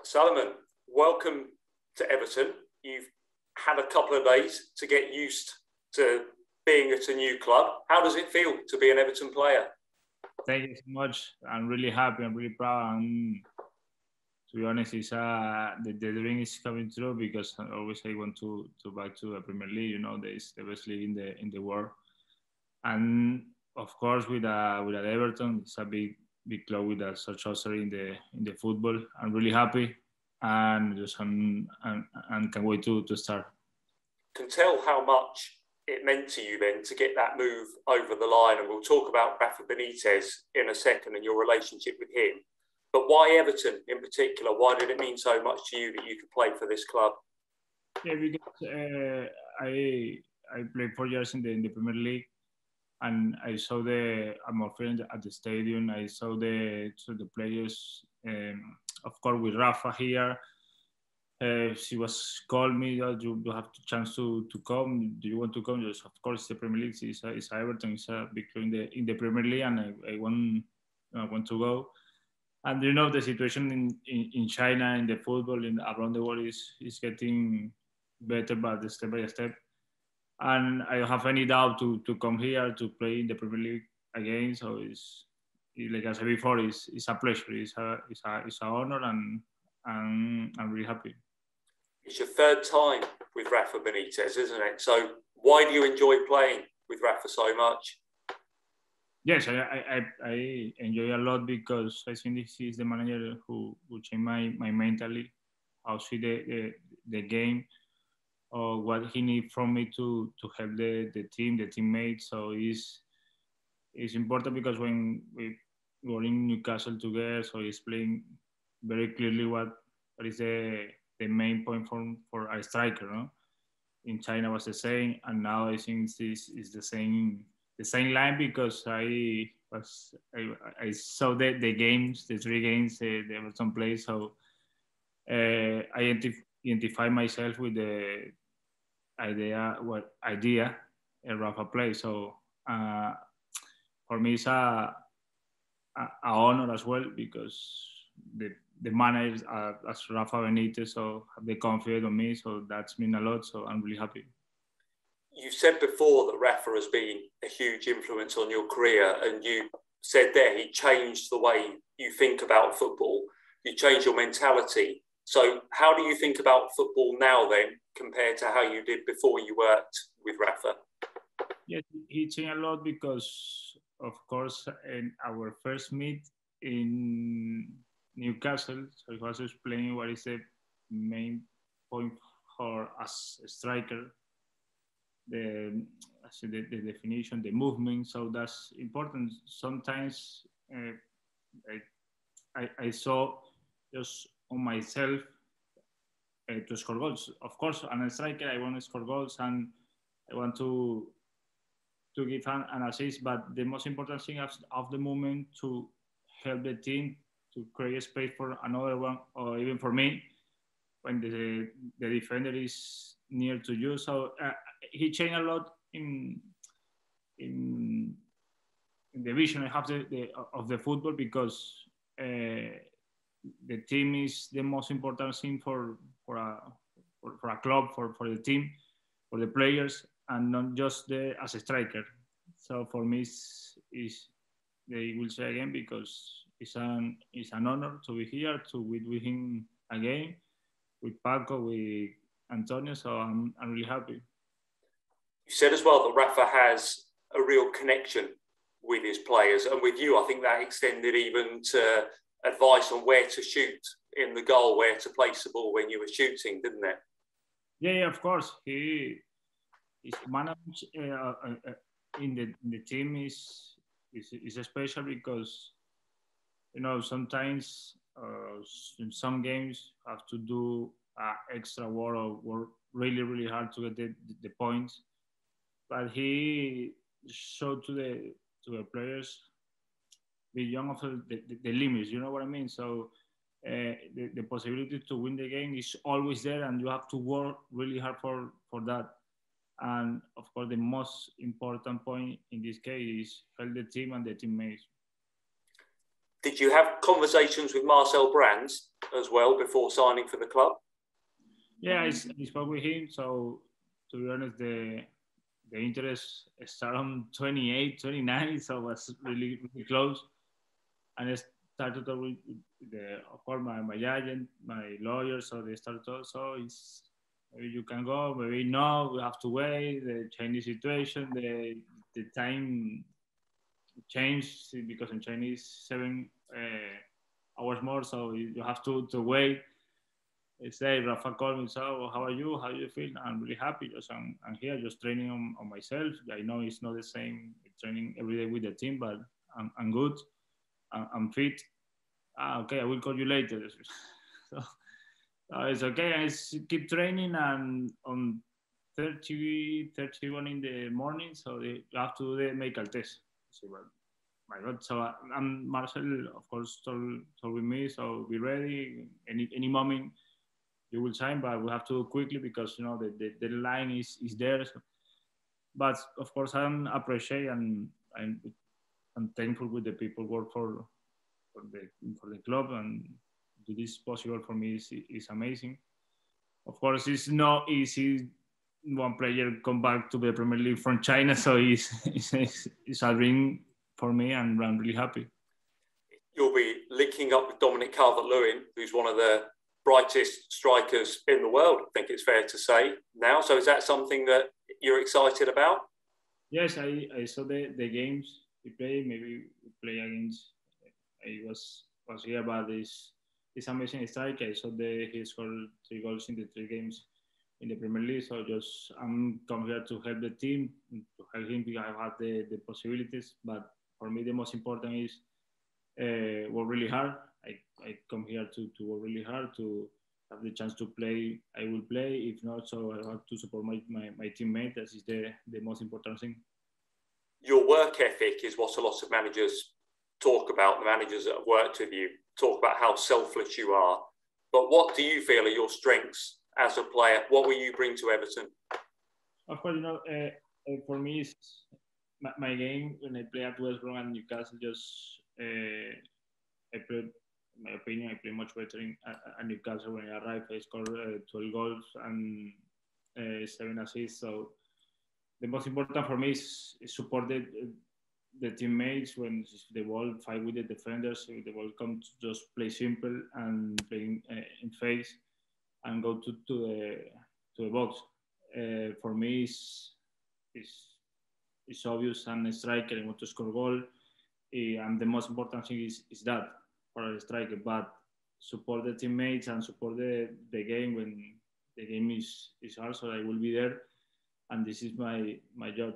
Salomón, welcome to Everton. You've had a couple of days to get used to being at a new club. How does it feel to be an Everton player? Thank you so much. I'm really happy. I'm really proud. And to be honest, it's the dream is coming true because I always I want to back to the Premier League. You know, it's the best league in the world. And of course, with Everton, it's a big club with such history in the football. I'm really happy, and just and can't wait to start. Can tell how much it meant to you then to get that move over the line, and we'll talk about Rafa Benitez in a second and your relationship with him. But why Everton in particular? Why did it mean so much to you that you could play for this club? Yeah, because I played 4 years in the Premier League, and I saw I'm a friend at the stadium. I saw the players, of course, with Rafa here. She was called me that you have the chance to come. Do you want to come? Yes, of course, the Premier League is Everton. It's a big club in the Premier League, and I want to go. And you know the situation in China in the football around the world is getting better, but step by step. And I don't have any doubt to come here to play in the Premier League again. So it's like I said before, it's a pleasure. It's an honor, and I'm really happy. It's your third time with Rafa Benitez, isn't it? So why do you enjoy playing with Rafa so much? Yes, I enjoy a lot because I think this is the manager who changed my mentally, how see the game, or what he needs from me to help the team, the teammates. So it's important because when we were in Newcastle together, so he's playing very clearly what is the main point for a striker. No? In China was the same, and now I think this is the same line because I saw the games, the 3 games the Everton play. So I identify myself with the idea Rafa plays. So for me, it's a honor as well because the managers as Rafa Benitez, so have the confidence on me. So that's mean a lot. So I'm really happy. You've said before that Rafa has been a huge influence on your career, and you said there he changed the way you think about football. You changed your mentality. So how do you think about football now then, compared to how you did before you worked with Rafa? Yeah, he changed a lot because, of course, in our first meet in Newcastle, so he was explaining what is the main point for as a striker, the definition, the movement. So that's important. Sometimes I saw just on myself to score goals. Of course, I'm a striker. I want to score goals and I want to give an assist. But the most important thing of the moment to help the team to create space for another one, or even for me when the defender is near to you. So he changed a lot in the vision I have of the football because the team is the most important thing for a club, for the team, for the players, and not just as a striker. So for me, they will say again because it's an honor to be here with him again, with Paco, with Antonio. So I'm really happy. You said as well that Rafa has a real connection with his players, and with you, I think that extended even to advice on where to shoot in the goal, where to place the ball when you were shooting, didn't it? Yeah, of course. He is managed in the team is special because sometimes in some games have to do extra work or work really hard to get the points, but he showed to the players beyond of the limits. You know what I mean? So the possibility to win the game is always there, and you have to work really hard for that. And of course, the most important point in this case is help the team and the teammates. Did you have conversations with Marcel Brands as well before signing for the club? Yeah, I spoke with him. So to be honest, the interest started on 28, 29, so it was really, really close. And I started with of course, my agent, my lawyer, so they started also, it's maybe you can go, maybe no, we have to wait, the Chinese situation, the time changed because in Chinese 7 hours more, so you have to wait. They say, Rafa called me, so how are you? How do you feel? I'm really happy. Just I'm here just training on myself. I know it's not the same training every day with the team, but I'm good. I'm fit. Okay, I will call you later. So it's okay. I keep training, and on 31 in the morning, so you have to do the medical test. So, well, my God. So I'm Marcel, of course, told with me. So be ready. Any moment you will sign, but we have to do quickly because the line is there. So, but of course, I'm appreciate and I'm thankful with the people who work for the club, and do this possible for me is amazing. Of course, it's not easy. One player come back to the Premier League from China, so it's a dream for me, and I'm really happy. You'll be linking up with Dominic CalvertLewin, who's one of the brightest strikers in the world, I think it's fair to say now. So is that something that you're excited about? Yes, I saw the games he played. Maybe we play against. I was here about this amazing striker. I saw he scored 3 goals in the 3 games in the Premier League. So I'm come here to help the team, to help him because I have the possibilities. But for me, the most important is work really hard. I come here to work really hard, to have the chance to play. I will play. If not, so I have to support my teammate. That is the most important thing. Your work ethic is what a lot of managers talk about. The managers that have worked with you talk about how selfless you are. But what do you feel are your strengths as a player? What will you bring to Everton? Of course, for me, it's my game when I play at West Brom and Newcastle. I play, in my opinion, I play much better at Newcastle. When I arrived, I scored 12 goals and 7 assists. So the most important for me is support the teammates when the ball fight with the defenders. If the ball comes, just play simple and play in face and go to the box. For me, it's obvious. I'm a striker. I want to score goal. And the most important thing is that for a striker. But support the teammates and support the game when the game is hard. So I will be there, and this is my job.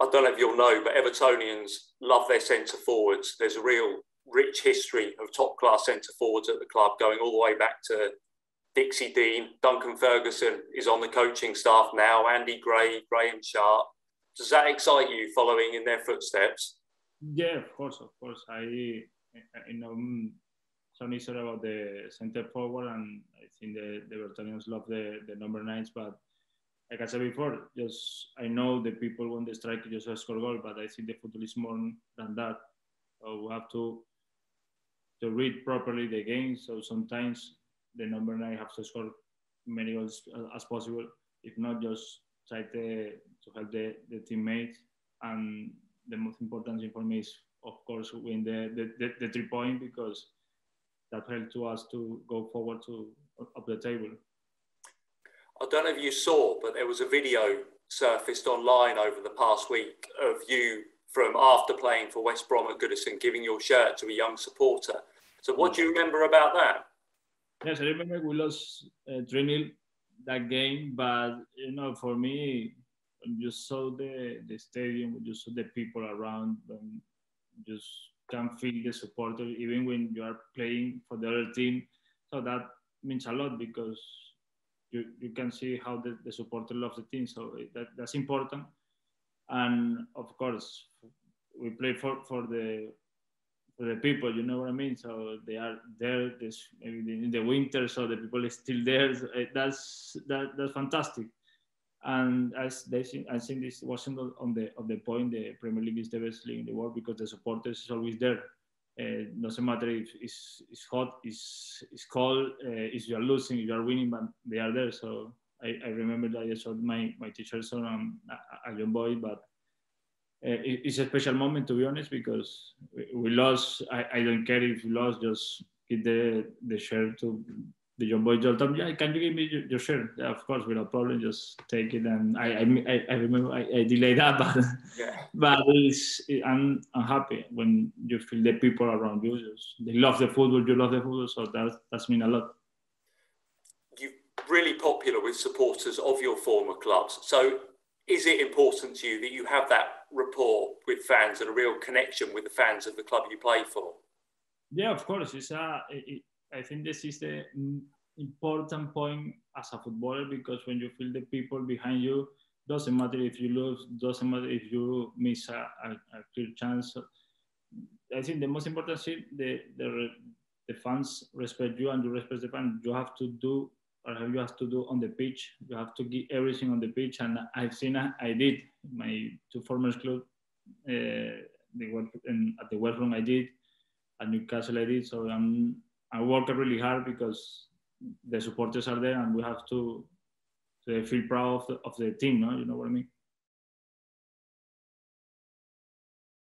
I don't know if you'll know, but Evertonians love their centre forwards. There's a real rich history of top class centre forwards at the club, going all the way back to Dixie Dean. Duncan Ferguson is on the coaching staff now. Andy Gray, Graham Sharp. Does that excite you, following in their footsteps? Yeah, of course. I know some history about the centre forward, and I think the Evertonians love the number 9s, but like I said before, I know the people want the striker just to score goal, but I think the football is more than that. So we have to read properly the game. So sometimes the number 9 has to score many goals as possible. If not, just try to help the teammates. And the most important thing for me is, of course, win the 3 points, because that helps to us to go forward up the table. I don't know if you saw, but there was a video surfaced online over the past week of you from after playing for West Brom at Goodison giving your shirt to a young supporter. So what do you remember about that? Yes, I remember we lost 3-0 that game, but for me, when you saw the stadium, when you saw the people around, and just can feel the supporter even when you are playing for the other team. So that means a lot, because you can see how the supporter loves the team. So that's important. And of course, we play for the people, you know what I mean? So they are there maybe in the winter, so the people is still there. So that's fantastic. And I think this wasn't on the point. The Premier League is the best league in the world because the supporters is always there. Doesn't matter if it's hot, it's cold, if you are losing, if you are winning, but they are there. So I remember that I showed my teachers on a young boy, but it's a special moment, to be honest, because we lost. I don't care if we lost, just give the shirt to the young boy. Told him, yeah, can you give me your shirt? Yeah, of course, without problem, just take it. And I remember I delayed that, but yeah. but I'm happy when you feel the people around you. They love the football, you love the football, so that's mean a lot. You're really popular with supporters of your former clubs. So is it important to you that you have that rapport with fans and a real connection with the fans of the club you play for? Yeah, of course. I think this is the important point as a footballer, because when you feel the people behind you, doesn't matter if you lose, doesn't matter if you miss a clear chance. I think the most important thing, the fans respect you and you respect the fans. You have to do on the pitch. You have to give everything on the pitch, and I've seen I did. My two former clubs, at the West Brom I did, at Newcastle I did. So I work really hard because the supporters are there, and we have to feel proud of the team. No, you know what I mean?